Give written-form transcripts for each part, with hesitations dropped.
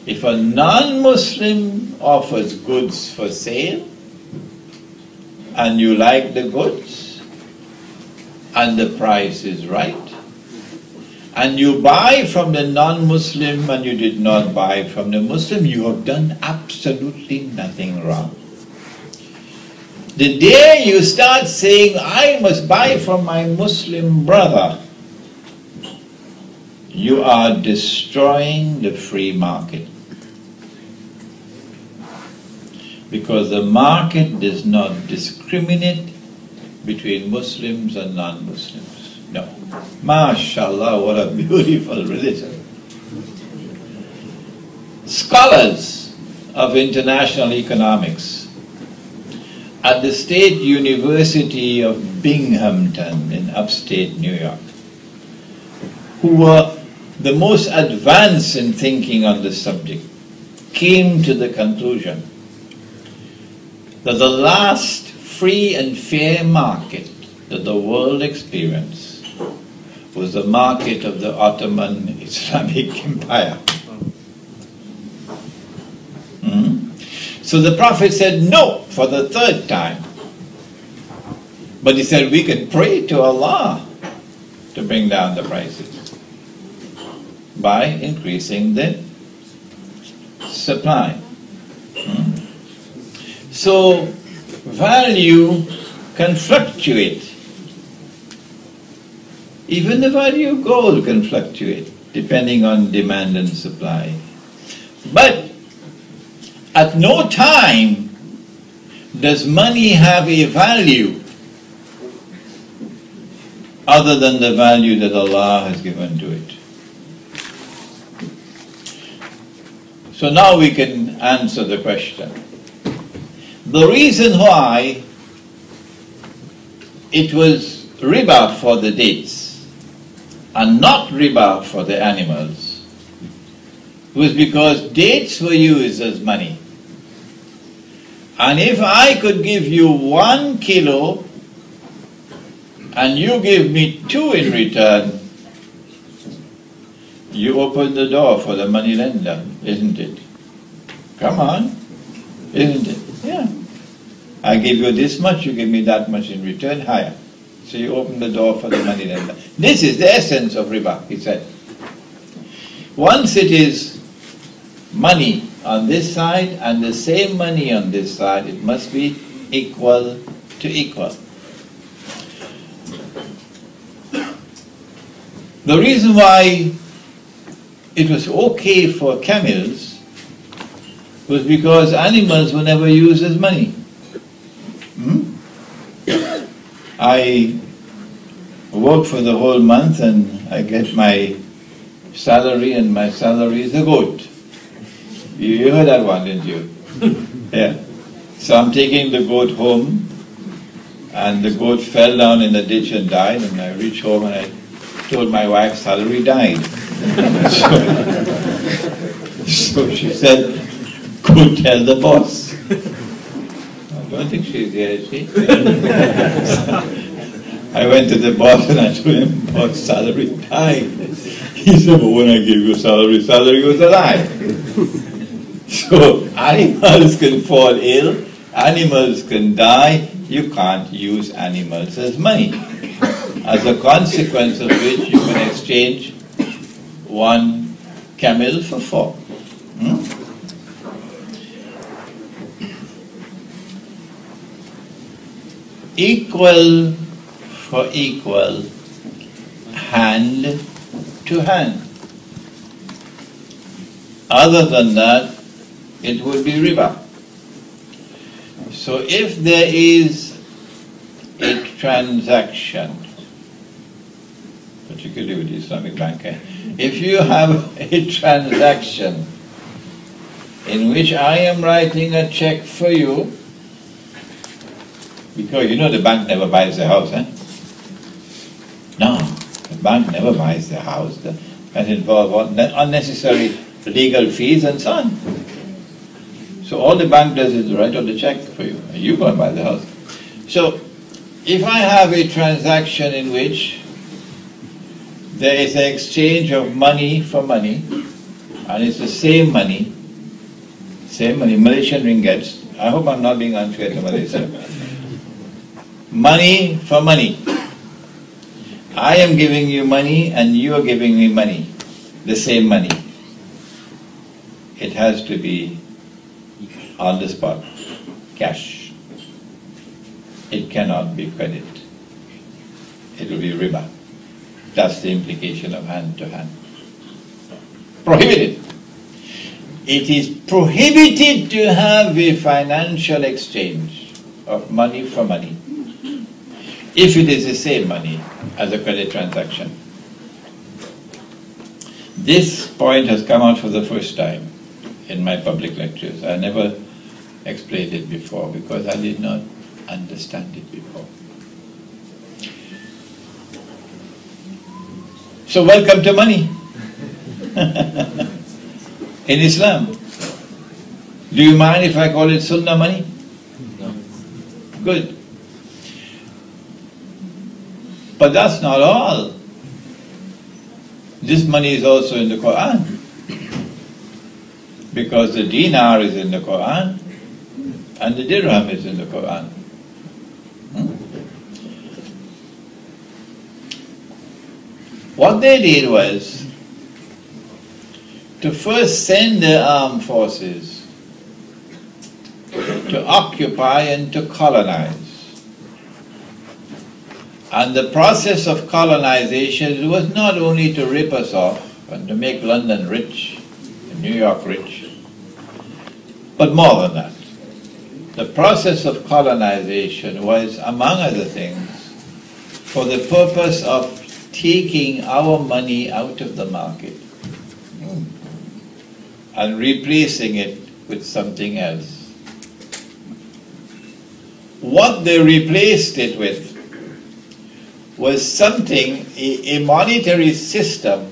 If a non-Muslim offers goods for sale, and you like the goods, and the price is right, and you buy from the non-Muslim and you did not buy from the Muslim, you have done absolutely nothing wrong. The day you start saying, I must buy from my Muslim brother, you are destroying the free market. Because the market does not discriminate between Muslims and non-Muslims. No. MashaAllah, what a beautiful religion. Scholars of international economics at the State University of Binghamton in upstate New York, who were the most advanced in thinking on the subject, came to the conclusion that the last free and fair market that the world experienced was the market of the Ottoman Islamic Empire. So the Prophet said no for the third time. But he said we can pray to Allah to bring down the prices by increasing the supply. So value can fluctuate. Even the value of gold can fluctuate depending on demand and supply. But at no time does money have a value other than the value that Allah has given to it. So now we can answer the question. The reason why it was riba for the dates and not riba for the animals was because dates were used as money. And if I could give you 1 kilo and you give me 2 in return, you open the door for the money lender, isn't it? Come on, isn't it? Yeah. I give you this much, you give me that much in return, higher. So you open the door for the money lender. This is the essence of riba, he said. Once it is money on this side and the same money on this side, it must be equal to equal. The reason why it was okay for camels was because animals were never used as money. I work for the whole month and I get my salary, and my salary is a goat. You heard that one, didn't you? Yeah. So I'm taking the goat home, and the goat fell down in the ditch and died, and I reached home and I told my wife salary died. So she said, go tell the boss. I don't think she's here, is she? I went to the boss and I told him, boss, salary died. He said, but when I gave you salary, salary was alive. So animals can fall ill, animals can die, you can't use animals as money. As a consequence of which you can exchange 1 camel for 4. Equal for equal, hand to hand. Other than that, it would be riba. So if there is a transaction, particularly with the Islamic Bank, if you have a transaction in which I am writing a check for you, because you know the bank never buys the house, eh? No, the bank never buys the house. That involves unnecessary legal fees and so on. So all the bank does is write out the check for you, and you go and buy the house. So if I have a transaction in which there is an exchange of money for money, and it's the same money, Malaysian ringgits. I hope I'm not being unfair to Malaysia. Money for money. I am giving you money and you are giving me money, the same money. It has to be on the spot, cash. It cannot be credit. It will be riba. That's the implication of hand to hand. Prohibited. It is prohibited to have a financial exchange of money for money if it is the same money as a credit transaction. This point has come out for the first time in my public lectures. I never explained it before because I did not understand it before. So welcome to money in Islam. Do you mind if I call it Sunnah money? No. Good. But that's not all. This money is also in the Qur'an. Because the dinar is in the Qur'an and the dirham is in the Qur'an. What they did was to first send the armed forces to occupy and to colonize. And the process of colonization was not only to rip us off and to make London rich and New York rich, but more than that. The process of colonization was, among other things, for the purpose of taking our money out of the market and replacing it with something else. What they replaced it with was something, a monetary system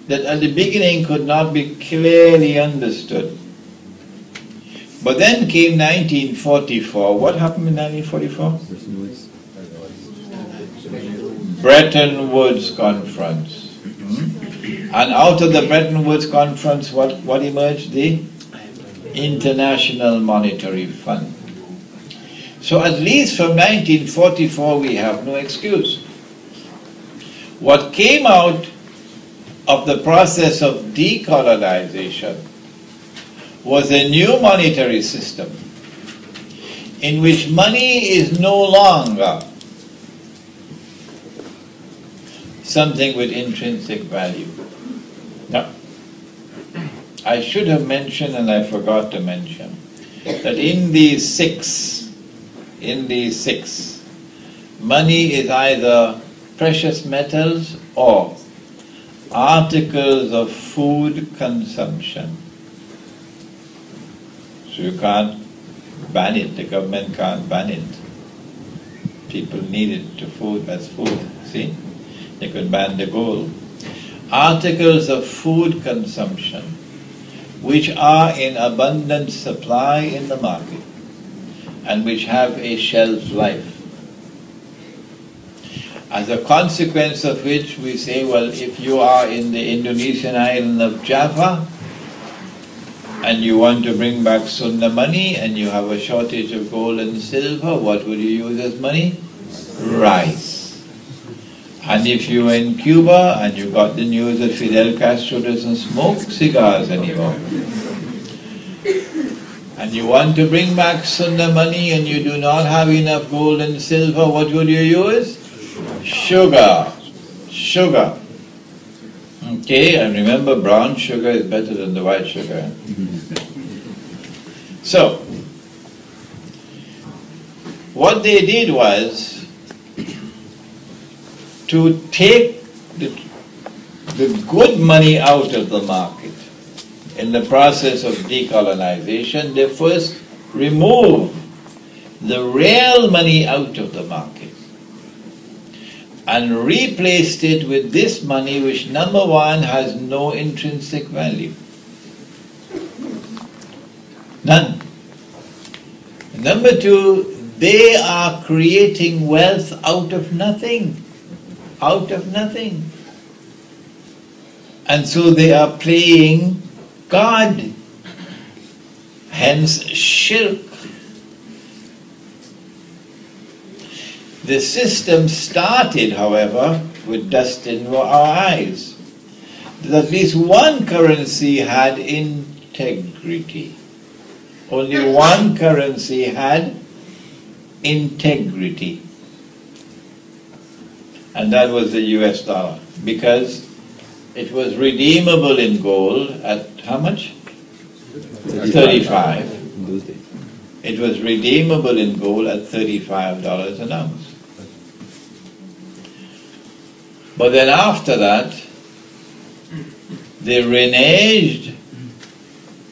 that at the beginning could not be clearly understood. But then came 1944. What happened in 1944? Bretton Woods Conference. And out of the Bretton Woods Conference, what emerged? The International Monetary Fund. So at least from 1944 we have no excuse. What came out of the process of decolonization was a new monetary system in which money is no longer something with intrinsic value. Now, I should have mentioned, and I forgot to mention, that in these six, money is either precious metals or articles of food consumption. So you can't ban it, the government can't ban it. People need it to food as food, see? They could ban the gold. Articles of food consumption which are in abundant supply in the market and which have a shelf life. As a consequence of which we say, well, if you are in the Indonesian island of Java and you want to bring back Sunnah money and you have a shortage of gold and silver, what would you use as money? Rice. And if you were in Cuba and you got the news that Fidel Castro doesn't smoke cigars anymore, and you want to bring back Sunnah money and you do not have enough gold and silver, what would you use? Sugar. Sugar. Okay, and remember, brown sugar is better than the white sugar. So, what they did was to take the good money out of the market. In the process of decolonization, they first removed the real money out of the market and replaced it with this money which, number one, has no intrinsic value. None. Number two, they are creating wealth out of nothing. Out of nothing. And so they are playing God, hence shirk. The system started, however, with dust in our eyes. That at least one currency had integrity. Only one currency had integrity. And that was the US dollar, because it was redeemable in gold at how much? 35. It was redeemable in gold at $35 an ounce. But then after that, they reneged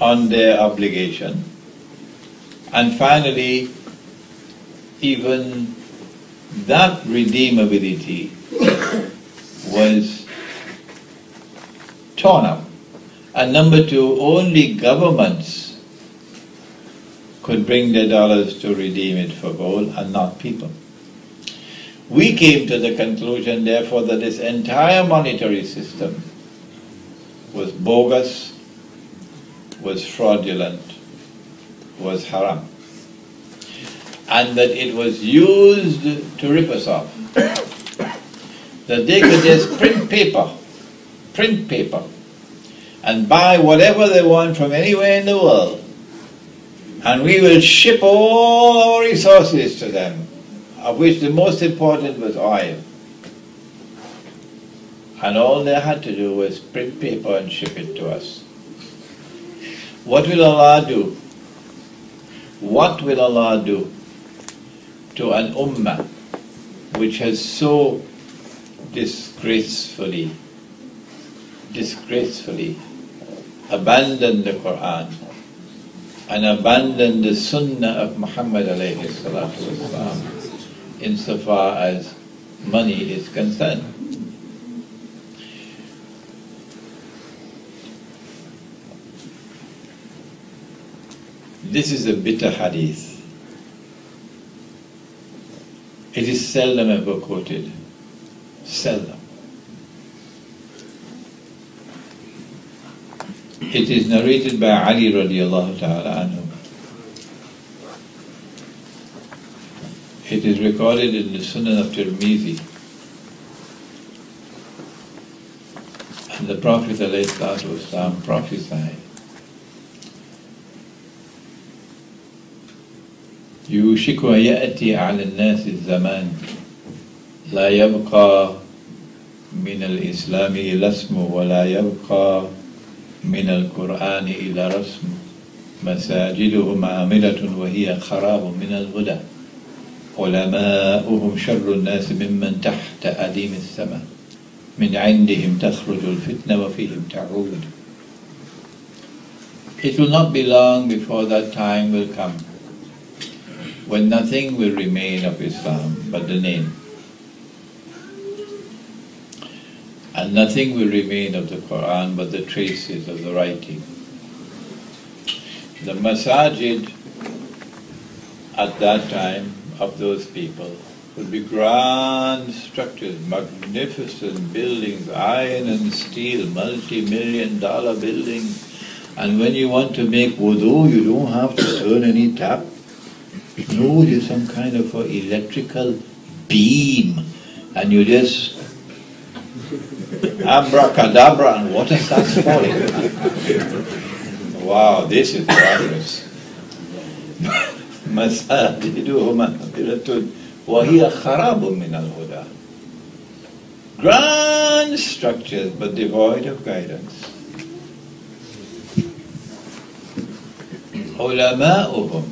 on their obligation, and finally even that redeemability was torn up. And number two, only governments could bring their dollars to redeem it for gold and not people. We came to the conclusion, therefore, that this entire monetary system was bogus, was fraudulent, was haram, and that it was used to rip us off. That they could just print paper, and buy whatever they want from anywhere in the world, and we will ship all our resources to them, of which the most important was oil. And all they had to do was print paper and ship it to us. What will Allah do? What will Allah do to an ummah which has so disgracefully abandoned the Qur'an and abandoned the Sunnah of Muhammad alaihi salatu wasalam insofar as money is concerned? This is a bitter hadith. It is seldom ever quoted. Seldom. It is narrated by Ali radiallahu ta'ala anhu. It is recorded in the Sunan of Tirmizi. And the Prophet ﷺ prophesied, يوشك أن يأتي على الناس الزمان لا يبقى من الإسلام إلا اسمه ولا يبقى من القرآن إلا رسم مساجدهم عاملة وهي خراب من الهدى علماؤهم شر الناس ممن تحت أديم السماء من عندهم تخرج الفتنة وفيهم تعود. It will not be long before that time will come when nothing will remain of Islam but the name, and nothing will remain of the Qur'an but the traces of the writing. The masajid at that time of those people would be grand structures, magnificent buildings, iron and steel, multi-million-dollar buildings, and when you want to make wudu, you don't have to turn any tap. No, there's some kind of electrical beam, and you just abracadabra and water starts falling. Wow, this is marvelous. Grand structures, but devoid of guidance. Ulama'uhum,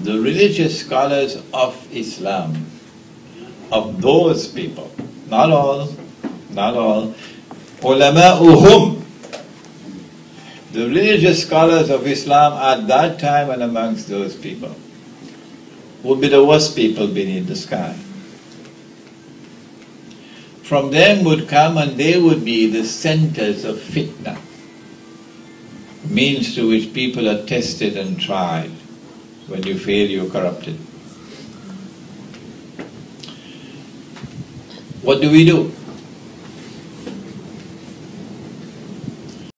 the religious scholars of Islam, of those people, not all, ulama'uhum, the religious scholars of Islam at that time and amongst those people, would be the worst people beneath the sky. From them would come, and they would be the centers of fitna, means to which people are tested and tried. When you fail, you're corrupted. What do we do?